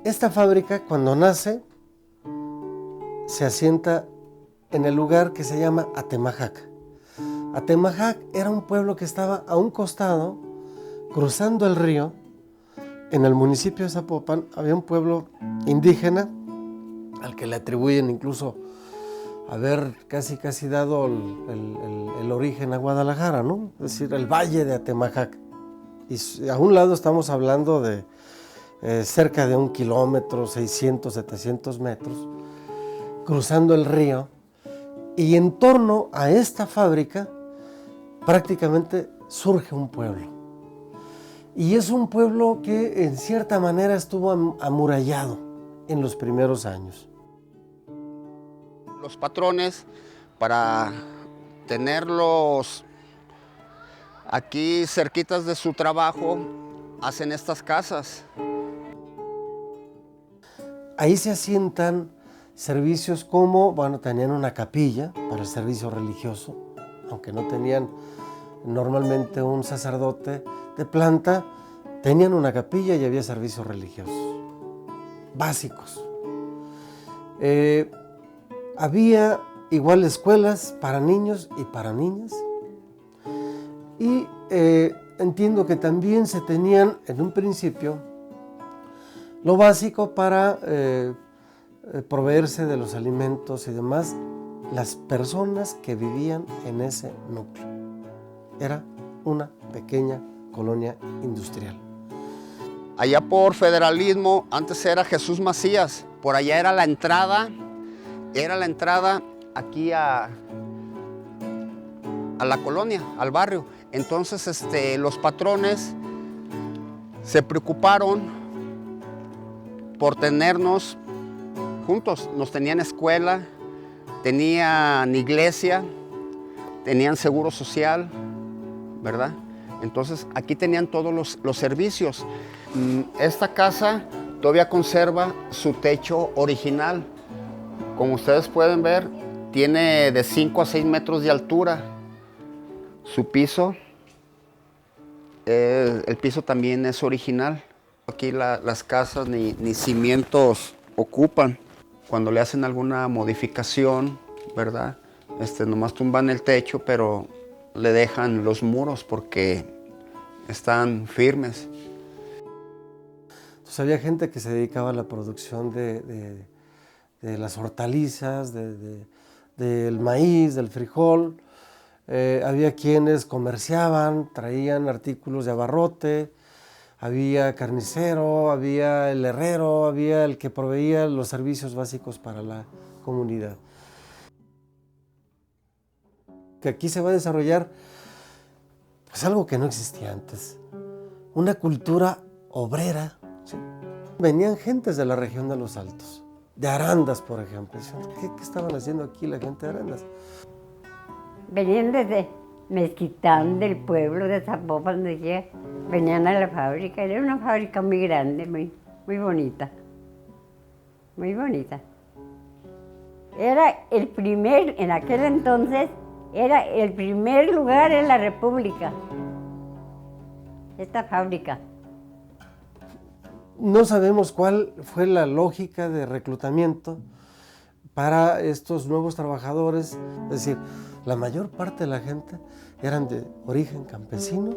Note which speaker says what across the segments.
Speaker 1: Esta fábrica, cuando nace, se asienta en el lugar que se llama Atemajac. Atemajac era un pueblo que estaba a un costado, cruzando el río. En el municipio de Zapopan había un pueblo indígena al que le atribuyen incluso haber casi dado el origen a Guadalajara, ¿no? Es decir, el valle de Atemajac. Y a un lado estamos hablando de cerca de 1 kilómetro, 600, 700 metros, cruzando el río. Y en torno a esta fábrica prácticamente surge un pueblo. Y es un pueblo que en cierta manera estuvo amurallado en los primeros años.
Speaker 2: Los patrones, para tenerlos aquí cerquitas de su trabajo, hacen estas casas.
Speaker 1: Ahí se asientan servicios como, bueno, tenían una capilla para el servicio religioso, aunque no tenían normalmente un sacerdote de planta, tenían una capilla y había servicios religiosos básicos. Había igual escuelas para niños y para niñas. Y entiendo que también se tenían en un principio lo básico para proveerse de los alimentos y demás, las personas que vivían en ese núcleo. Era una pequeña colonia industrial.
Speaker 2: Allá por Federalismo, antes era Jesús Macías, por allá era la entrada aquí a la colonia, al barrio. Entonces los patrones se preocuparon por tenernos juntos. Nos tenían escuela, tenían iglesia, tenían seguro social, ¿verdad? Entonces aquí tenían todos los servicios. Esta casa todavía conserva su techo original. Como ustedes pueden ver, tiene de 5 a 6 metros de altura. Su piso, el piso también es original. Aquí las casas ni cimientos ocupan. Cuando le hacen alguna modificación, ¿verdad? Nomás tumban el techo, pero le dejan los muros porque están firmes.
Speaker 1: Entonces había gente que se dedicaba a la producción de las hortalizas, del maíz, del frijol. Había quienes comerciaban, traían artículos de abarrote, había carnicero, había el herrero, había el que proveía los servicios básicos para la comunidad. Que aquí se va a desarrollar pues algo que no existía antes, una cultura obrera. ¿Sí? Venían gentes de la región de los Altos, de Arandas, por ejemplo. ¿Qué estaban haciendo aquí la gente de Arandas?
Speaker 3: Venían desde Mezquitán, del pueblo de Zapopan, venían a la fábrica. Era una fábrica muy grande, muy bonita. Muy bonita. Era en aquel entonces, era el primer lugar en la República, esta fábrica.
Speaker 1: No sabemos cuál fue la lógica de reclutamiento para estos nuevos trabajadores. Es decir, la mayor parte de la gente eran de origen campesino.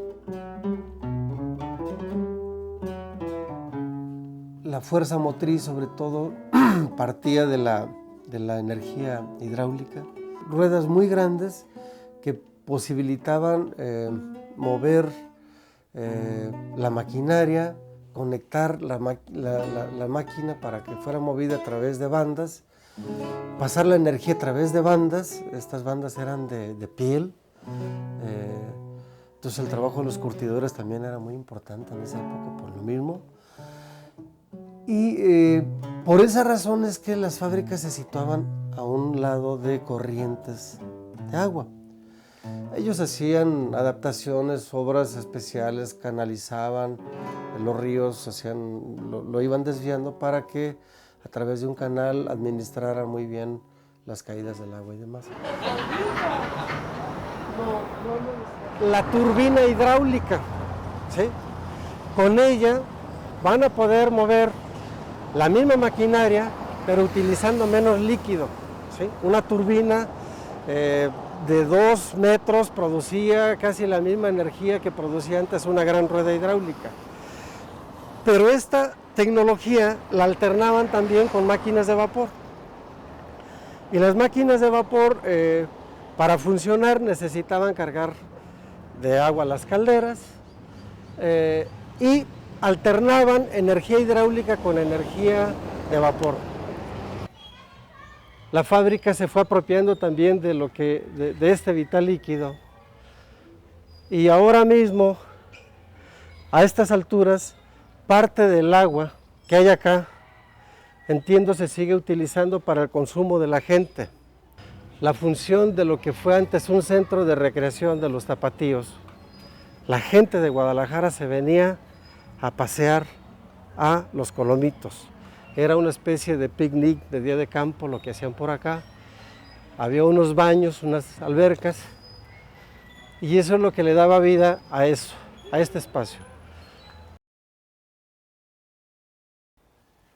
Speaker 1: La fuerza motriz, sobre todo, partía de la energía hidráulica. Ruedas muy grandes que posibilitaban mover la maquinaria, conectar la máquina para que fuera movida a través de bandas, pasar la energía a través de bandas. Estas bandas eran de piel. Entonces el trabajo de los curtidores también era muy importante en esa época por lo mismo. Y por esa razón es que las fábricas se situaban a un lado de corrientes de agua. Ellos hacían adaptaciones, obras especiales, canalizaban los ríos, lo iban desviando para que a través de un canal administraran muy bien las caídas del agua y demás. La turbina hidráulica, ¿sí? Con ella van a poder mover la misma maquinaria, pero utilizando menos líquido, ¿sí? Una turbina de 2 metros producía casi la misma energía que producía antes una gran rueda hidráulica. Pero esta tecnología la alternaban también con máquinas de vapor. Y las máquinas de vapor, para funcionar, necesitaban cargar de agua las calderas y alternaban energía hidráulica con energía de vapor. La fábrica se fue apropiando también de este vital líquido, y ahora mismo, a estas alturas, parte del agua que hay acá, entiendo, se sigue utilizando para el consumo de la gente. La función de lo que fue antes un centro de recreación de los tapatíos. La gente de Guadalajara se venía a pasear a Los Colomitos. Era una especie de picnic de día de campo lo que hacían por acá. Había unos baños, unas albercas, y eso es lo que le daba vida a eso, a este espacio.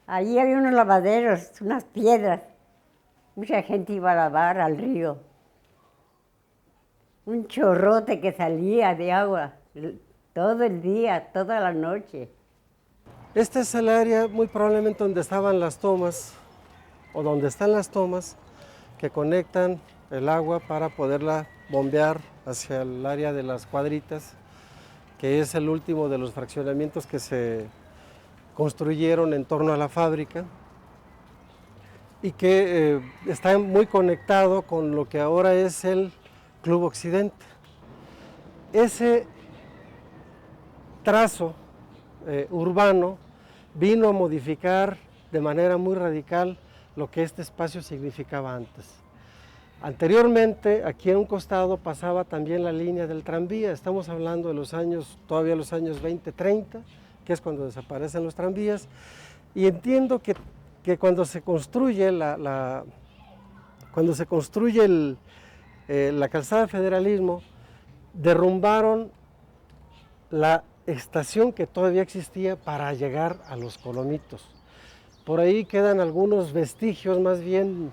Speaker 3: Allí había unos lavaderos, unas piedras. Mucha gente iba a lavar al río. Un chorrote que salía de agua todo el día, toda la noche.
Speaker 1: Este es el área muy probablemente donde estaban las tomas, o donde están las tomas que conectan el agua para poderla bombear hacia el área de las cuadritas, que es el último de los fraccionamientos que se construyeron en torno a la fábrica y que está muy conectado con lo que ahora es el Club Occidente. Ese trazo urbano vino a modificar de manera muy radical lo que este espacio significaba antes. Anteriormente, aquí a un costado pasaba también la línea del tranvía. Estamos hablando de los años, todavía los años 20, 30, que es cuando desaparecen los tranvías, y entiendo que cuando se construye la calzada Federalismo, derrumbaron la estación que todavía existía para llegar a Los Colomitos. Por ahí quedan algunos vestigios, más bien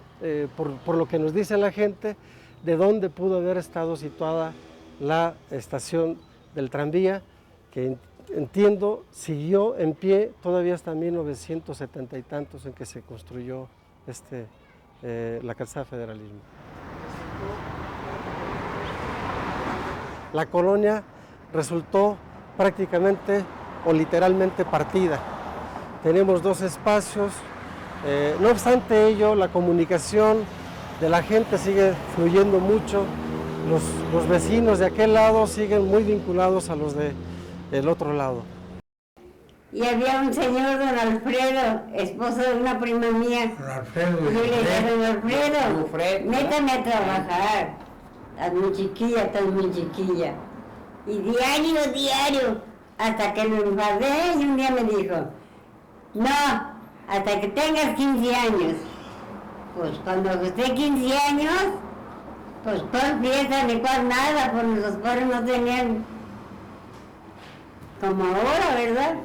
Speaker 1: por lo que nos dice la gente, de dónde pudo haber estado situada la estación del tranvía, que entiendo siguió en pie todavía hasta 1970 y tantos, en que se construyó la calzada Federalismo. La colonia resultó prácticamente o literalmente partida. Tenemos 2 espacios, no obstante ello, la comunicación de la gente sigue fluyendo mucho. Los vecinos de aquel lado siguen muy vinculados a los del otro lado.
Speaker 3: Y había un señor, don Alfredo, esposo de una prima mía.
Speaker 4: Don Alfredo.
Speaker 3: Y yo le dije, don Alfredo, métame a trabajar. Estás muy chiquilla. Y diario, hasta que me enfadé y un día me dijo, no, hasta que tengas 15 años. Pues cuando usted 15 años, pues cuál fiesta ni cuál nada, pues nuestros padres no tenían como ahora, ¿verdad?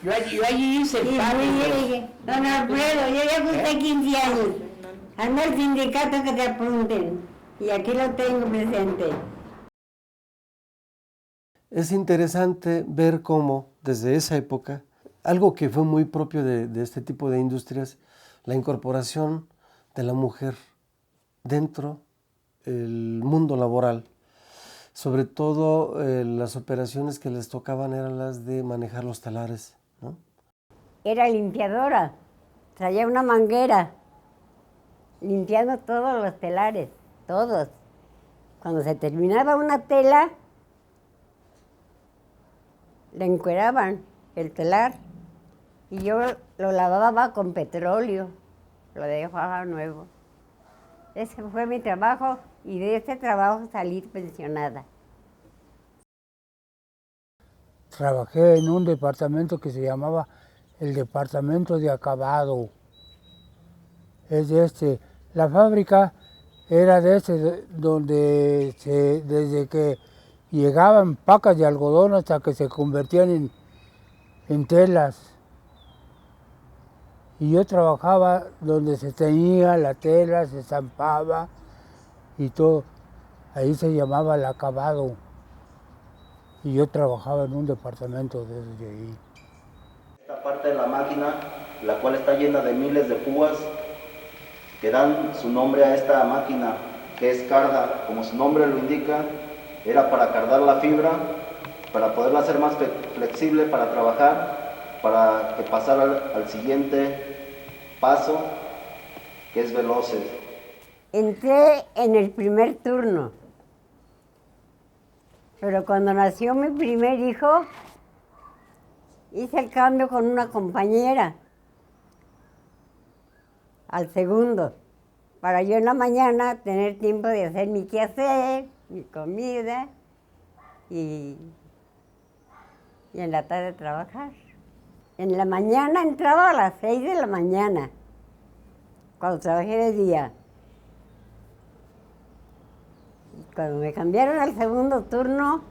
Speaker 4: Yo allí hice el
Speaker 3: Y
Speaker 4: pan.
Speaker 3: yo le dije, don Alfredo, yo ya cumplí 15 años, anda al sindicato que te apunten, y aquí lo tengo presente.
Speaker 1: Es interesante ver cómo desde esa época, algo que fue muy propio de este tipo de industrias, la incorporación de la mujer dentro del mundo laboral. Sobre todo las operaciones que les tocaban eran las de manejar los telares, ¿no?
Speaker 3: Era limpiadora, traía una manguera, limpiando todos los telares, todos. Cuando se terminaba una tela, le encueraban el telar y yo lo lavaba con petróleo, lo dejaba nuevo. Ese fue mi trabajo y de ese trabajo salí pensionada.
Speaker 4: Trabajé en un departamento que se llamaba el departamento de acabado. La fábrica era donde desde que llegaban pacas de algodón hasta que se convertían en telas. Y yo trabajaba donde se teñía la tela, se estampaba y todo. Ahí se llamaba el acabado. Y yo trabajaba en un departamento desde ahí.
Speaker 5: Esta parte de la máquina, la cual está llena de miles de púas, que dan su nombre a esta máquina, que es carda. Como su nombre lo indica, era para cardar la fibra, para poderla hacer más flexible para trabajar, para que pasara al siguiente paso, que es veloces.
Speaker 3: Entré en el primer turno, pero cuando nació mi primer hijo, hice el cambio con una compañera al segundo, para yo en la mañana tener tiempo de hacer mi quehacer, mi comida y en la tarde trabajar. En la mañana entraba a las 6 de la mañana, cuando trabajé de día. Y cuando me cambiaron al segundo turno,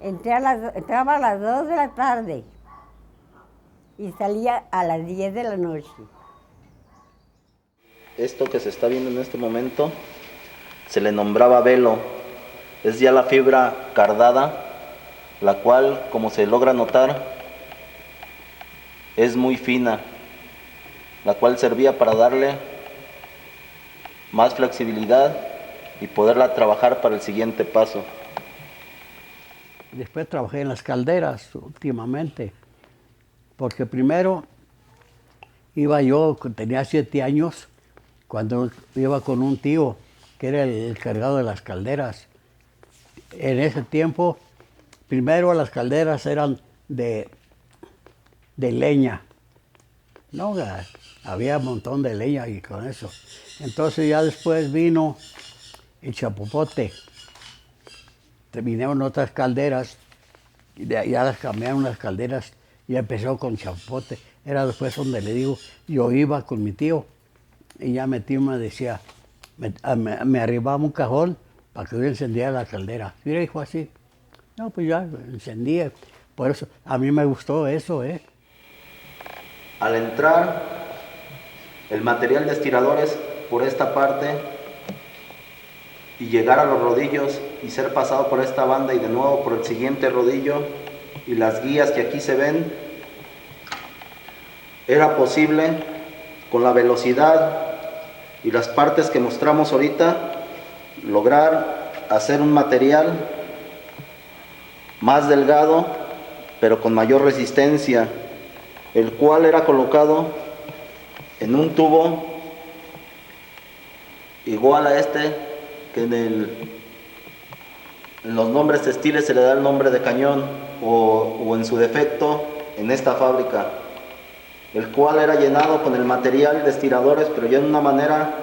Speaker 3: entraba a las 2 de la tarde y salía a las 10 de la noche.
Speaker 5: Esto que se está viendo en este momento se le nombraba velo. Es ya la fibra cardada, la cual, como se logra notar, es muy fina, la cual servía para darle más flexibilidad y poderla trabajar para el siguiente paso.
Speaker 6: Después trabajé en las calderas últimamente, porque primero iba yo, tenía 7 años, cuando iba con un tío que era el encargado de las calderas. En ese tiempo, primero las calderas eran de leña, ¿no? Había un montón de leña y con eso. Entonces ya después vino el chapopote. Vinieron otras calderas, y ya las cambiaron las calderas y empezó con chapopote. Era después donde le digo, yo iba con mi tío y ya mi tío me decía, me arribaba un cajón para que yo encendiera la caldera. Y le dijo así, no, pues ya encendía. Por eso a mí me gustó eso, ¿eh?
Speaker 5: Al entrar el material de estiradores por esta parte y llegar a los rodillos y ser pasado por esta banda y de nuevo por el siguiente rodillo y las guías que aquí se ven, era posible con la velocidad y las partes que mostramos ahorita lograr hacer un material más delgado pero con mayor resistencia, el cual era colocado en un tubo igual a este, que en los nombres textiles se le da el nombre de cañón o en su defecto en esta fábrica, el cual era llenado con el material de estiradores, pero ya de una manera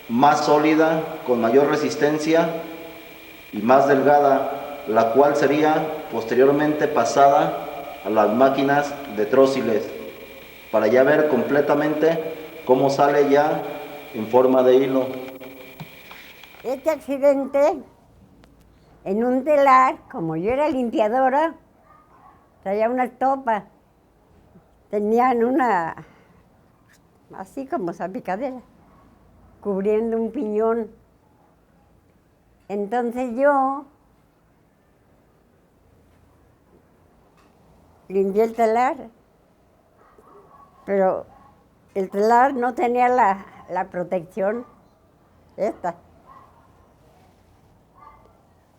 Speaker 5: más sólida, con mayor resistencia y más delgada, la cual sería posteriormente pasada a las máquinas de trósiles, para ya ver completamente cómo sale ya en forma de hilo.
Speaker 3: Este accidente, en un telar, como yo era limpiadora, traía una estopa, tenían una, así como salpicadera, cubriendo un piñón. Entonces yo limpié el telar, pero el telar no tenía la protección esta.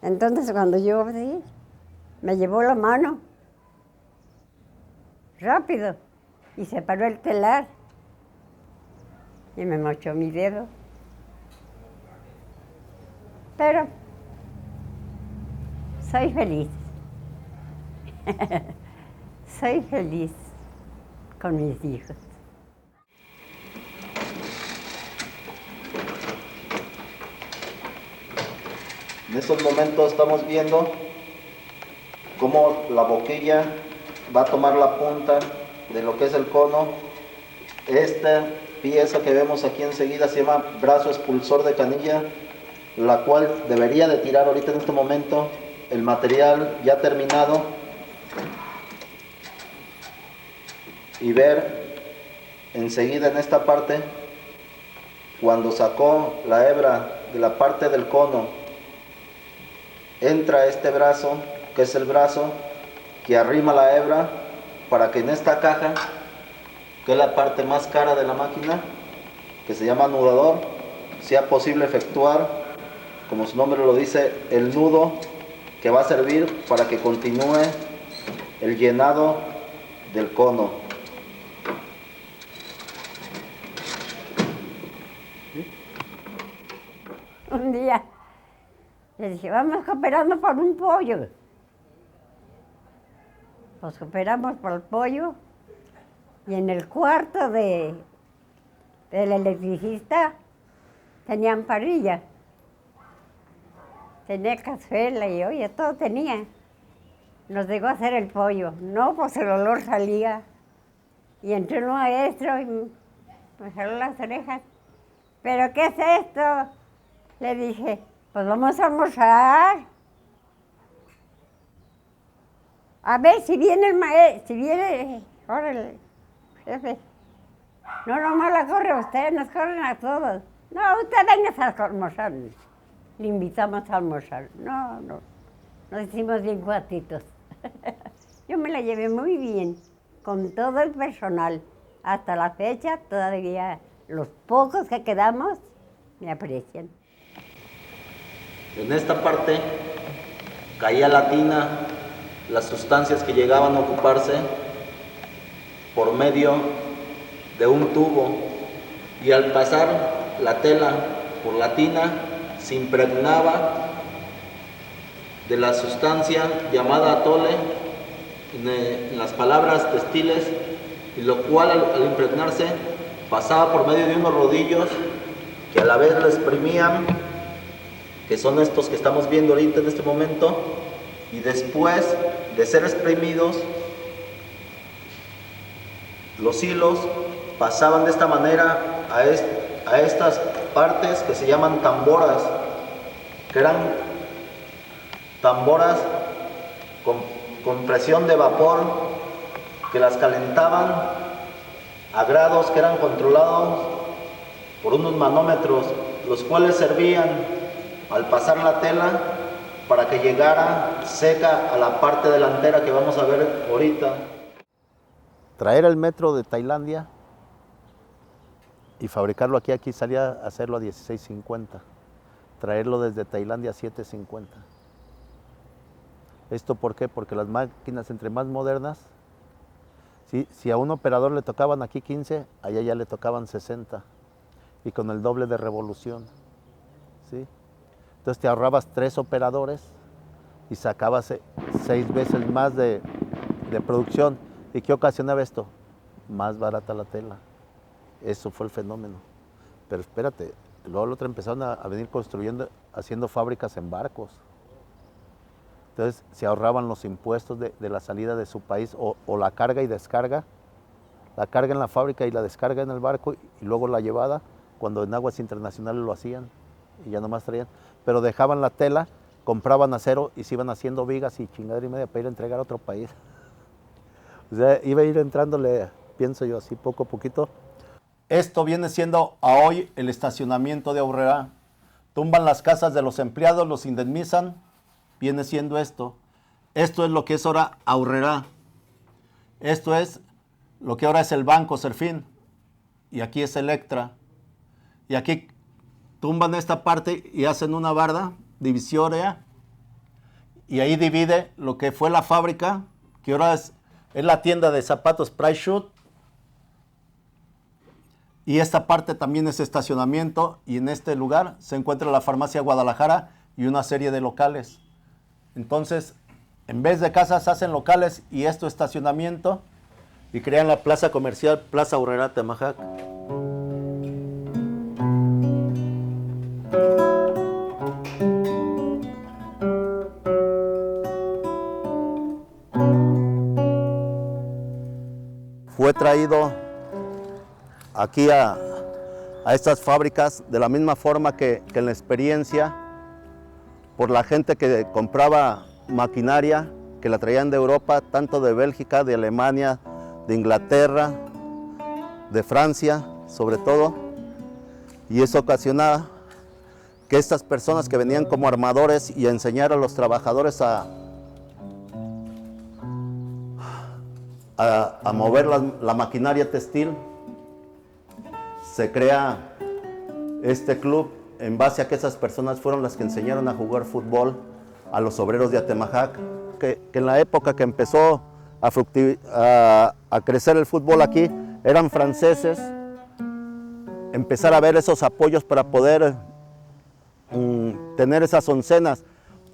Speaker 3: Entonces cuando yo vi, me llevó la mano rápido y se paró el telar y me mochó mi dedo. Pero soy feliz. Soy feliz con mis hijos.
Speaker 5: En estos momentos estamos viendo cómo la boquilla va a tomar la punta de lo que es el cono. Esta pieza que vemos aquí enseguida se llama brazo expulsor de canilla, la cual debería de tirar ahorita en este momento el material ya terminado y ver enseguida en esta parte, cuando sacó la hebra de la parte del cono, entra este brazo, que es el brazo que arrima la hebra para que en esta caja, que es la parte más cara de la máquina, que se llama anudador, sea posible efectuar, como su nombre lo dice, el nudo que va a servir para que continúe el llenado del cono.
Speaker 3: Un día le dije, vamos cooperando por un pollo. Pues cooperamos por el pollo y en el cuarto del electricista tenían parrilla, tenía cazuela y oye, todo tenía. Nos llegó a hacer el pollo. No, pues el olor salía. Y entró un maestro y me jaló las orejas. ¿Pero qué es esto? Le dije, pues vamos a almorzar. A ver si viene el maestro, si viene, órale, jefe. No, nomás la corre usted, nos corren a todos. No, usted venga a almorzar. Le invitamos a almorzar. No, nos hicimos bien cuatitos. Yo me la llevé muy bien, con todo el personal. Hasta la fecha, todavía los pocos que quedamos me aprecian.
Speaker 5: En esta parte caía la tina, las sustancias que llegaban a ocuparse por medio de un tubo, y al pasar la tela por la tina se impregnaba de la sustancia llamada atole en las palabras textiles, y lo cual al impregnarse pasaba por medio de unos rodillos que a la vez lo exprimían, que son estos que estamos viendo ahorita en este momento, y después de ser exprimidos, los hilos pasaban de esta manera a estas partes que se llaman tamboras, que eran tamboras con presión de vapor, que las calentaban a grados que eran controlados por unos manómetros, los cuales servían al pasar la tela para que llegara seca a la parte delantera que vamos a ver ahorita.
Speaker 7: Traer el metro de Tailandia y fabricarlo aquí salía a hacerlo a 16.50. Traerlo desde Tailandia a 7.50. ¿Esto por qué? Porque las máquinas entre más modernas, si a un operador le tocaban aquí 15, allá ya le tocaban 60. Y con el doble de revolución. ¿Sí? Entonces te ahorrabas 3 operadores y sacabas 6 veces más de producción. ¿Y qué ocasionaba esto? Más barata la tela. Eso fue el fenómeno. Pero espérate, luego el otro empezaron a venir construyendo, haciendo fábricas en barcos. Entonces se ahorraban los impuestos de la salida de su país o la carga y descarga. La carga en la fábrica y la descarga en el barco y luego la llevada, cuando en aguas internacionales lo hacían y ya nomás traían. Pero dejaban la tela, compraban acero y se iban haciendo vigas y chingadera y media para ir a entregar a otro país. O sea, iba a ir entrándole, pienso yo, así poco a poquito. Esto viene siendo a hoy el estacionamiento de Aurrera. Tumban las casas de los empleados, los indemnizan, viene siendo esto. Esto es lo que es ahora Aurrera. Esto es lo que ahora es el Banco Serfín. Y aquí es Electra. Y aquí tumban esta parte y hacen una barda divisoria. Y ahí divide lo que fue la fábrica, que ahora es la tienda de zapatos Price Shoot. Y esta parte también es estacionamiento. Y en este lugar se encuentra la farmacia Guadalajara y una serie de locales. Entonces, en vez de casas hacen locales y esto estacionamiento. Y crean la plaza comercial Plaza Aurrera Temajac. Fue traído aquí a estas fábricas de la misma forma que en la experiencia por la gente que compraba maquinaria, que la traían de Europa, tanto de Bélgica, de Alemania, de Inglaterra, de Francia, sobre todo, y eso ocasionaba que estas personas que venían como armadores y a enseñar a los trabajadores a mover la maquinaria textil, se crea este club en base a que esas personas fueron las que enseñaron a jugar fútbol a los obreros de Atemajac, que en la época que empezó a crecer el fútbol aquí, eran franceses, empezar a ver esos apoyos para poder tener esas oncenas,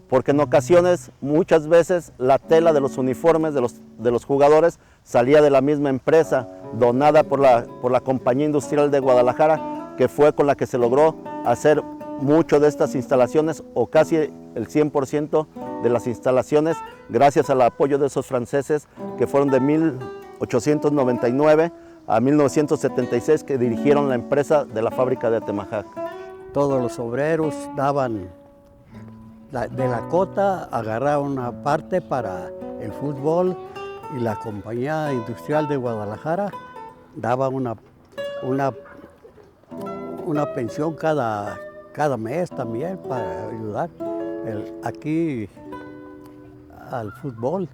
Speaker 7: porque en ocasiones, muchas veces, la tela de los uniformes de los jugadores salía de la misma empresa, donada por la Compañía Industrial de Guadalajara, que fue con la que se logró hacer mucho de estas instalaciones, o casi el 100% de las instalaciones, gracias al apoyo de esos franceses que fueron de 1899 a 1976, que dirigieron la empresa de la fábrica de Atemajac.
Speaker 6: Todos los obreros daban de la cota, agarraban una parte para el fútbol, y la Compañía Industrial de Guadalajara daba una pensión cada mes también para ayudar aquí al fútbol.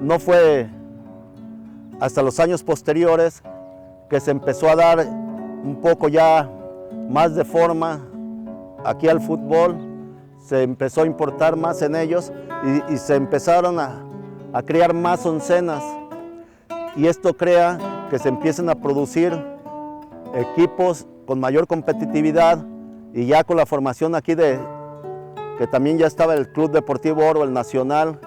Speaker 7: No fue hasta los años posteriores que se empezó a dar un poco ya más de forma aquí al fútbol, se empezó a importar más en ellos y se empezaron a crear más oncenas, y esto crea que se empiecen a producir equipos con mayor competitividad, y ya con la formación aquí que también ya estaba el Club Deportivo Oro, el Nacional,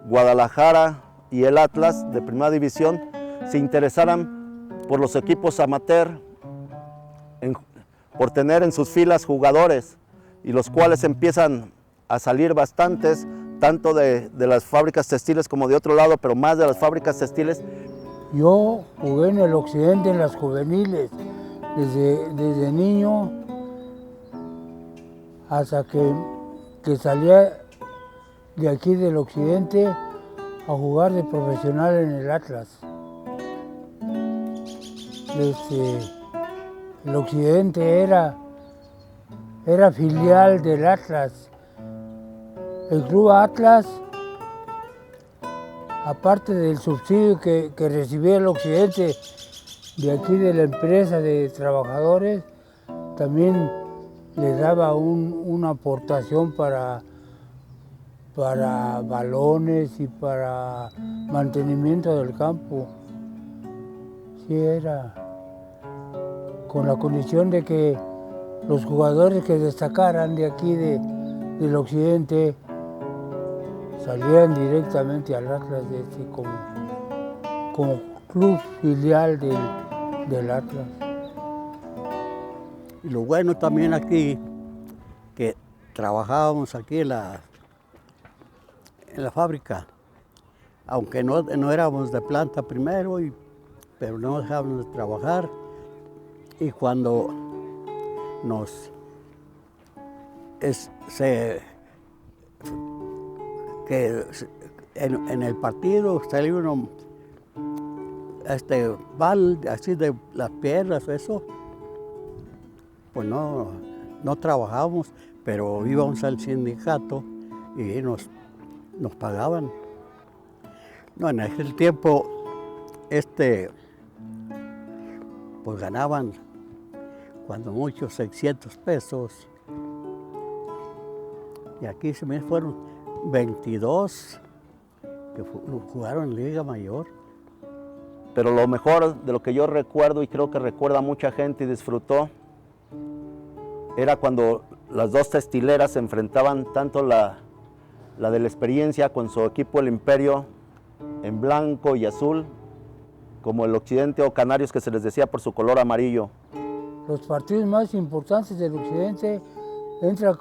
Speaker 7: Guadalajara y el Atlas de Primera División, se interesaran por los equipos amateur, por tener en sus filas jugadores, y los cuales empiezan a salir bastantes, tanto de las fábricas textiles como de otro lado, pero más de las fábricas textiles.
Speaker 4: Yo jugué en el occidente, en las juveniles, desde niño hasta que salía de aquí del occidente a jugar de profesional en el Atlas. El occidente era filial del Atlas. El Club Atlas, aparte del subsidio que recibía el occidente de aquí de la empresa de trabajadores, también le daba una aportación para balones y para mantenimiento del campo. Sí, era con la condición de que los jugadores que destacaran de aquí del occidente salían directamente al Atlas como club filial del Atlas.
Speaker 6: Y lo bueno también aquí, que trabajábamos aquí en la fábrica, aunque no éramos de planta primero, pero no dejábamos de trabajar, y cuando en el partido salió uno mal así de las piernas, eso, pues no trabajábamos, pero íbamos al sindicato y nos pagaban. No, en aquel tiempo pues ganaban cuando mucho 600 pesos, y aquí se me fueron 22 que jugaron en Liga Mayor.
Speaker 7: Pero lo mejor de lo que yo recuerdo, y creo que recuerda mucha gente y disfrutó, era cuando las dos textileras se enfrentaban, tanto la de la Experiencia con su equipo el Imperio en blanco y azul, como el Occidente o Canarios, que se les decía por su color amarillo.
Speaker 4: Los partidos más importantes del occidente eran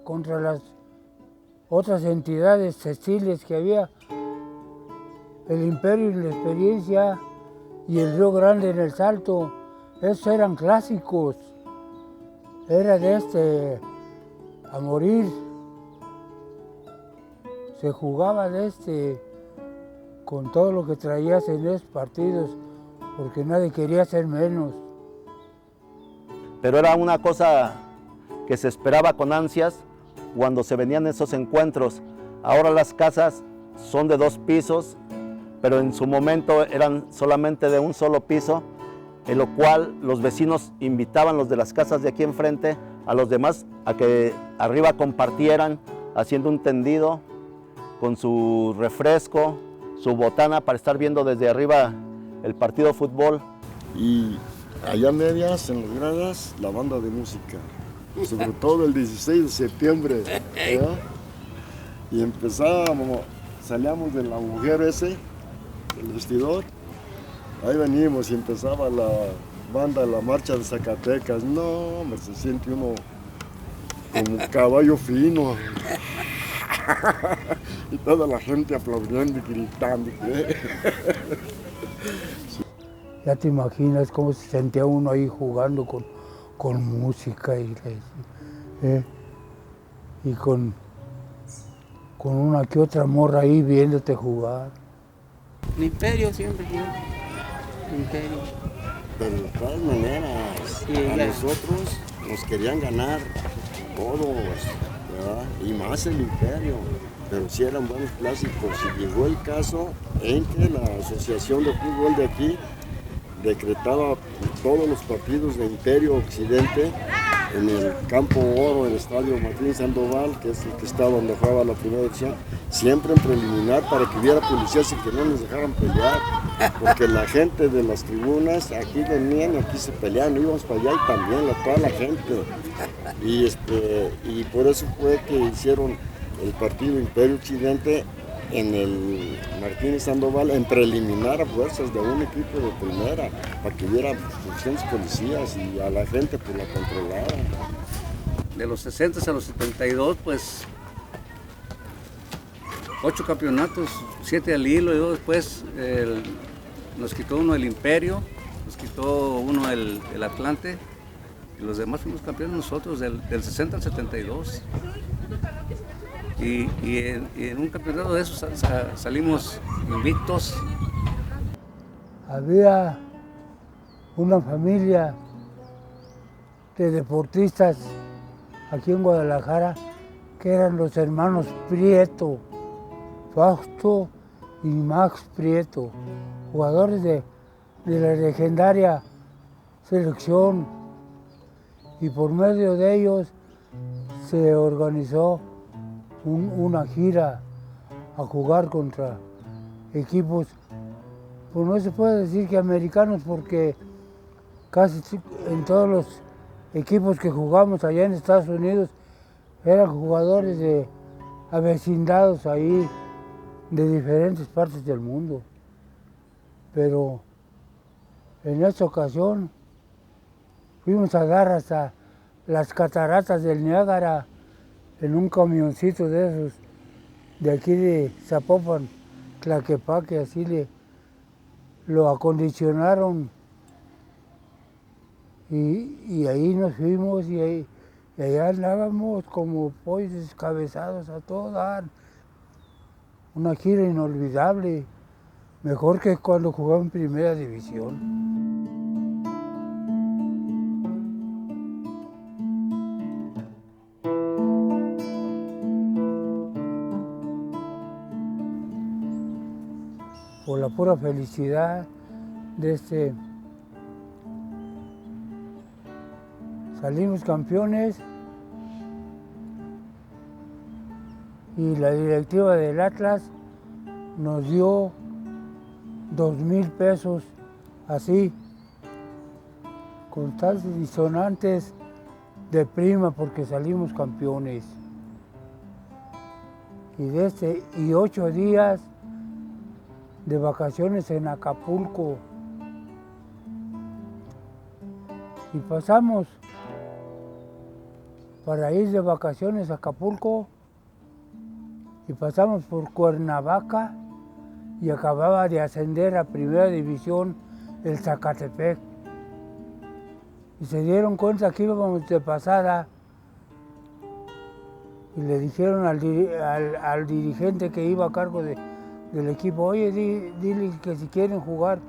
Speaker 4: contra las otras entidades textiles que había, el Imperio y la Experiencia y el Río Grande en el Salto. Esos eran clásicos, era a morir. Se jugaba con todo lo que traías en esos partidos, porque nadie quería ser menos.
Speaker 7: Pero era una cosa que se esperaba con ansias cuando se venían esos encuentros. Ahora las casas son de 2 pisos, pero en su momento eran solamente de un solo piso, en lo cual los vecinos invitaban, los de las casas de aquí enfrente, a los demás a que arriba compartieran, haciendo un tendido con su refresco, su botana para estar viendo desde arriba el partido de fútbol.
Speaker 8: Y allá medias, en las gradas, la banda de música, sobre todo el 16 de septiembre, ¿verdad? Y empezábamos, salíamos del agujero ese, del vestidor, ahí venimos y empezaba la banda, la marcha de Zacatecas. No, hombre, se siente uno como caballo fino. Y toda la gente aplaudiendo y gritando.
Speaker 4: Ya te imaginas cómo se sentía uno ahí jugando con música y con una que otra morra ahí viéndote jugar.
Speaker 9: El Imperio siempre, ¿no? El Imperio.
Speaker 8: Pero de todas maneras,
Speaker 9: Sí,
Speaker 8: a
Speaker 9: ya.
Speaker 8: nosotros nos querían ganar todos, ¿verdad? Y más el Imperio. Pero sí eran buenos clásicos. Y llegó el caso en que la Asociación de Fútbol de aquí decretaba todos los partidos de Imperio Occidente en el Campo Oro, en el Estadio Martín Sandoval, que es el que está donde jugaba la primera división, siempre en preliminar para que hubiera policías y que no nos dejaran pelear, porque la gente de las tribunas aquí venían y aquí se peleaban, íbamos para allá y también toda la gente. Y por eso fue que hicieron el partido Imperio Occidente en el Martínez Sandoval en preliminar a fuerzas de un equipo de primera, para que hubiera suficientes policías y a la gente pues la controlaran.
Speaker 9: De los 60 a los 72, pues 8 campeonatos, 7 al hilo, y luego después nos quitó uno el Imperio, nos quitó uno el Atlante, y los demás fuimos campeones nosotros del 60 al 72. Y en un campeonato de esos salimos invictos.
Speaker 4: Había una familia de deportistas aquí en Guadalajara que eran los hermanos Prieto, Fausto y Max Prieto, jugadores de la legendaria selección, y por medio de ellos se organizó una gira a jugar contra equipos, pues no se puede decir que americanos, porque casi en todos los equipos que jugamos allá en Estados Unidos eran jugadores de avecindados ahí de diferentes partes del mundo. Pero en esta ocasión fuimos a dar hasta las cataratas del Niágara en un camioncito de esos, de aquí de Zapopan, Tlaquepaque, así lo acondicionaron. Y ahí nos fuimos y allá andábamos como pollos descabezados a todo dar. Una gira inolvidable, mejor que cuando jugaba en primera división. Por la pura felicidad de salimos campeones, y la directiva del Atlas nos dio 2,000 pesos así, constantes y sonantes de prima porque salimos campeones. Y 8 días de vacaciones en Acapulco. Y pasamos para ir de vacaciones a Acapulco, y pasamos por Cuernavaca y acababa de ascender a primera división el Zacatepec. Y se dieron cuenta que íbamos de pasada y le dijeron al dirigente que iba a cargo de del equipo, oye, dile que si quieren jugar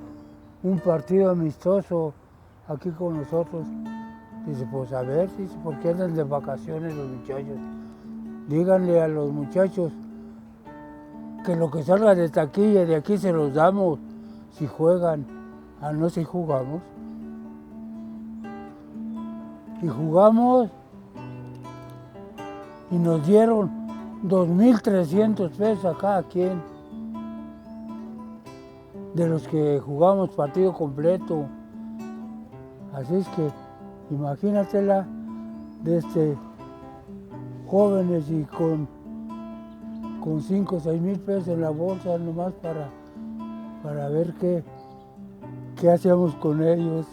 Speaker 4: un partido amistoso aquí con nosotros. Dice, pues a ver, dice, ¿por qué andan de vacaciones los muchachos? Díganle a los muchachos que lo que salga de taquilla de aquí se los damos si juegan, no si jugamos. Y jugamos y nos dieron 2,300 pesos a cada quien, de los que jugamos partido completo. Así es que imagínatela, jóvenes y con 5 o 6 mil pesos en la bolsa nomás para ver qué hacíamos con ellos.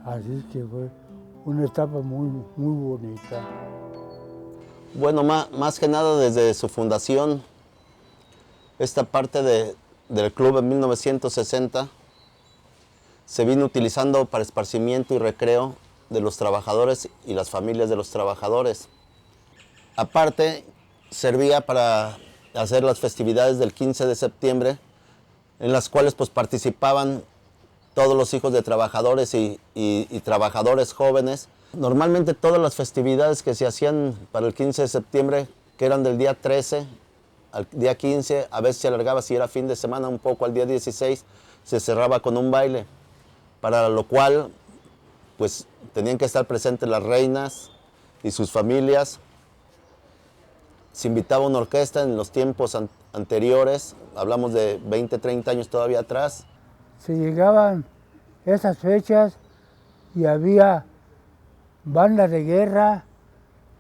Speaker 4: Así es que fue una etapa muy, muy bonita.
Speaker 7: Bueno, más que nada desde su fundación, esta parte del club en 1960 se vino utilizando para esparcimiento y recreo de los trabajadores y las familias de los trabajadores. Aparte, servía para hacer las festividades del 15 de septiembre, en las cuales pues participaban todos los hijos de trabajadores y trabajadores jóvenes. Normalmente todas las festividades que se hacían para el 15 de septiembre, que eran del día 13 al día 15, a veces se alargaba, si era fin de semana, un poco al día 16, se cerraba con un baile, para lo cual pues tenían que estar presentes las reinas y sus familias. Se invitaba una orquesta en los tiempos anteriores, hablamos de 20, 30 años todavía atrás.
Speaker 4: Se llegaban esas fechas y había bandas de guerra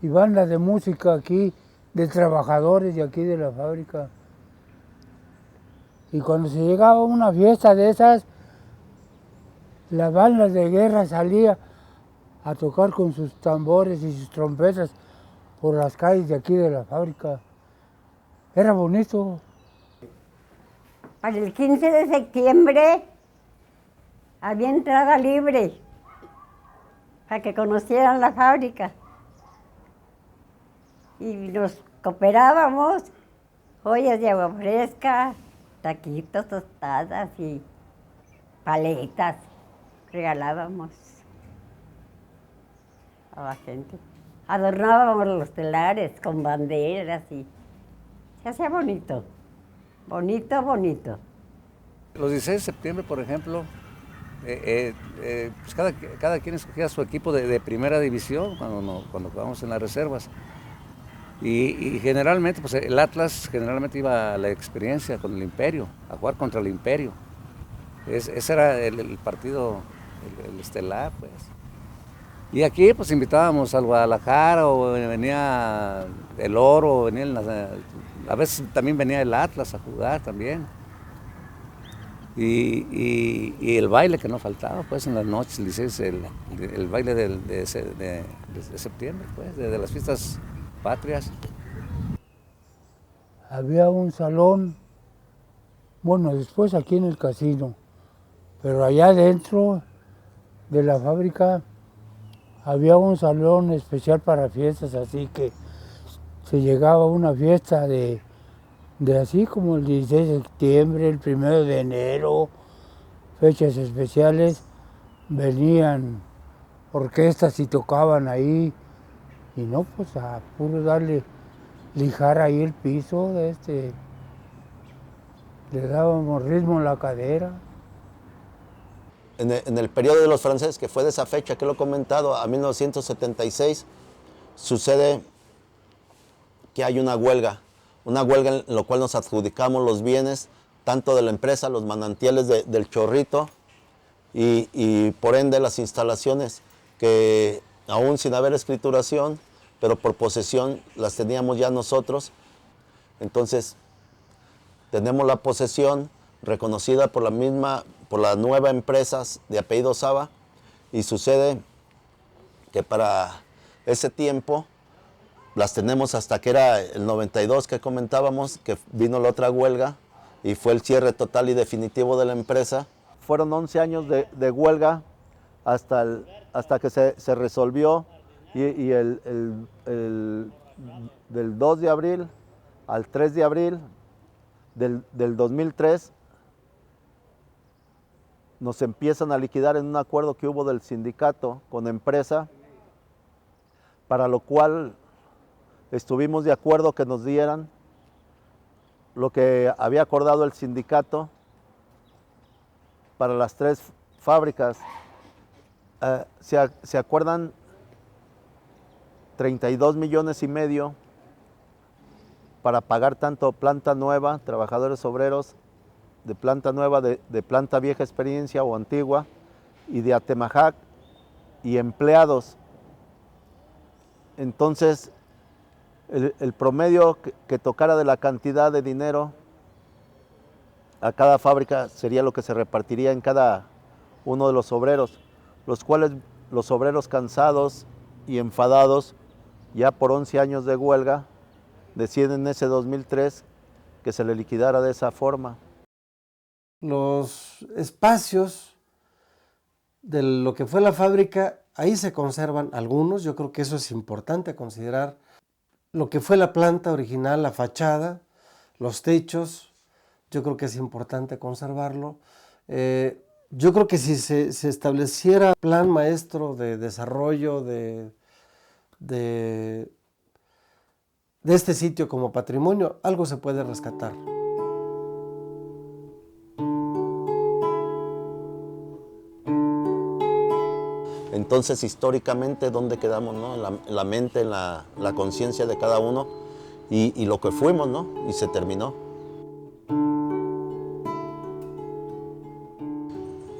Speaker 4: y bandas de música aquí, de trabajadores de aquí de la fábrica. Y cuando se llegaba a una fiesta de esas, las bandas de guerra salían a tocar con sus tambores y sus trompetas por las calles de aquí de la fábrica. Era bonito.
Speaker 3: Para el 15 de septiembre había entrada libre para que conocieran la fábrica. Y nos cooperábamos, ollas de agua fresca, taquitos, tostadas y paletas. Regalábamos a la gente. Adornábamos los telares con banderas y se hacía bonito, bonito, bonito.
Speaker 9: Los 16 de septiembre, por ejemplo, pues cada quien escogía su equipo de primera división cuando jugábamos en las reservas. Y generalmente, pues el Atlas generalmente iba a la experiencia con el Imperio, a jugar contra el Imperio. Ese era el partido, el estelar, pues. Y aquí pues invitábamos al Guadalajara, o venía el Oro, a veces también venía el Atlas a jugar también. Y el baile que no faltaba, pues en las noches, el baile de septiembre, pues, de las fiestas patrias.
Speaker 4: Había un salón, bueno, después aquí en el casino, pero allá dentro de la fábrica había un salón especial para fiestas, así que se llegaba a una fiesta de así como el 16 de septiembre, el 1 de enero, fechas especiales, venían orquestas y tocaban ahí, y no, pues a puro darle, lijar ahí el piso, le dábamos ritmo en la cadera.
Speaker 7: En el periodo de los franceses, que fue de esa fecha que lo he comentado, a 1976, sucede que hay una huelga en la cual nos adjudicamos los bienes, tanto de la empresa, los manantiales del Chorrito, y por ende las instalaciones que aún sin haber escrituración, pero por posesión las teníamos ya nosotros. Entonces tenemos la posesión reconocida por la nueva empresa de apellido Saba, y sucede que para ese tiempo las tenemos hasta que era el 92 que comentábamos, que vino la otra huelga y fue el cierre total y definitivo de la empresa.
Speaker 5: Fueron 11 años de huelga hasta que se resolvió, y del 2 de abril al 3 de abril
Speaker 7: del 2003 nos empiezan a liquidar en un acuerdo que hubo del sindicato con empresa, para lo cual estuvimos de acuerdo que nos dieran lo que había acordado el sindicato para las 3 fábricas. ¿Se acuerdan? 32 millones y medio para pagar tanto planta nueva, trabajadores obreros de planta nueva, de planta vieja experiencia o antigua, y de Atemajac, y empleados. Entonces, el promedio que tocara de la cantidad de dinero a cada fábrica sería lo que se repartiría en cada uno de los obreros, los cuales los obreros cansados y enfadados, ya por 11 años de huelga, deciden en ese 2003 que se le liquidara de esa forma.
Speaker 1: Los espacios de lo que fue la fábrica, ahí se conservan algunos. Yo creo que eso es importante considerar. Lo que fue la planta original, la fachada, los techos, yo creo que es importante conservarlo. Yo creo que si se estableciera plan maestro de desarrollo de este sitio como patrimonio, algo se puede rescatar.
Speaker 7: Entonces, históricamente, ¿dónde quedamos, no? En la mente, en la conciencia de cada uno, y lo que fuimos, ¿no? Y se terminó.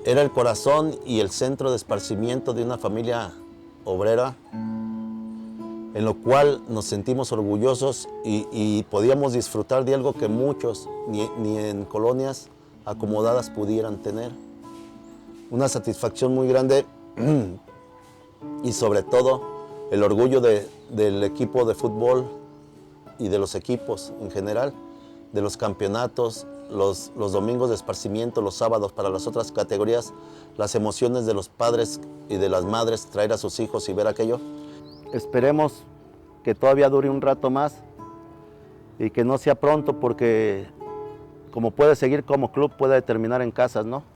Speaker 7: Era el corazón y el centro de esparcimiento de una familia obrera, en lo cual nos sentimos orgullosos y podíamos disfrutar de algo que muchos, ni en colonias acomodadas, pudieran tener. Una satisfacción muy grande. Y sobre todo el orgullo del equipo de fútbol y de los equipos en general, de los campeonatos, los domingos de esparcimiento, los sábados para las otras categorías, las emociones de los padres y de las madres, traer a sus hijos y ver aquello. Esperemos que todavía dure un rato más y que no sea pronto, porque como puede seguir como club, puede terminar en casas, ¿no?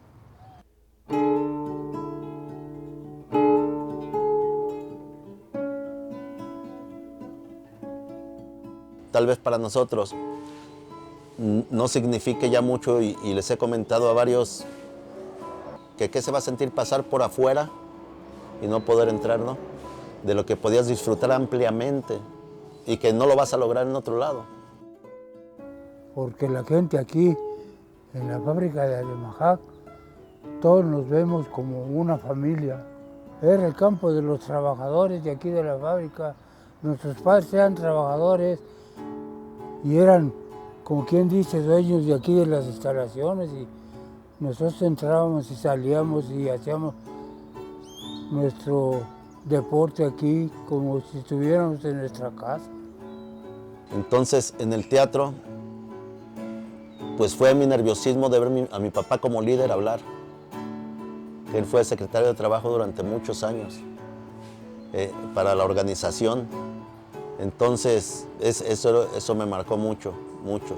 Speaker 7: Tal vez para nosotros no signifique ya mucho, y les he comentado a varios que qué se va a sentir pasar por afuera y no poder entrar, ¿no? De lo que podías disfrutar ampliamente y que no lo vas a lograr en otro lado.
Speaker 4: Porque la gente aquí, en la fábrica de Atemajac, todos nos vemos como una familia. Era el campo de los trabajadores de aquí de la fábrica. Nuestros padres eran trabajadores y eran, como quien dice, dueños de aquí de las instalaciones, y nosotros entrábamos y salíamos y hacíamos nuestro deporte aquí como si estuviéramos en nuestra casa.
Speaker 7: Entonces, en el teatro, pues fue mi nerviosismo de ver a mi papá como líder hablar. Él fue secretario de Trabajo durante muchos años para la organización. Entonces, eso me marcó mucho, mucho,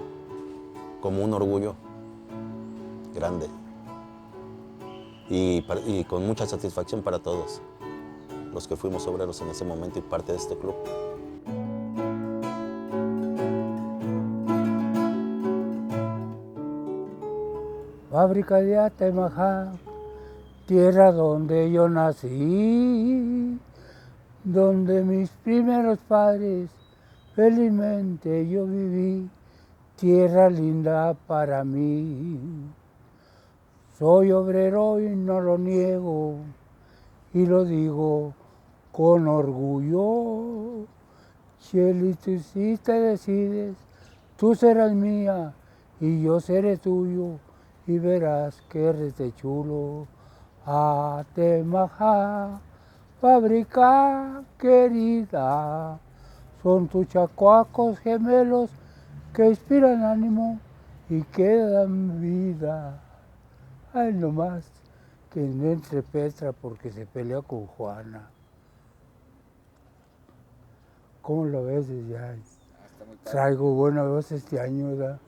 Speaker 7: como un orgullo grande y con mucha satisfacción para todos los que fuimos obreros en ese momento y parte de este club.
Speaker 4: Fábrica de Atemajac, tierra donde yo nací, donde mis primeros padres felizmente yo viví, tierra linda para mí. Soy obrero y no lo niego, y lo digo con orgullo. Cheli, tú sí te decides, tú serás mía y yo seré tuyo, y verás que eres de chulo. Atemajac, fábrica querida, son tus chacuacos gemelos que inspiran ánimo y que dan vida. Ay, nomás que no entre Petra porque se pelea con Juana. ¿Cómo lo ves desde ahí? Traigo buena voz este año, ¿verdad?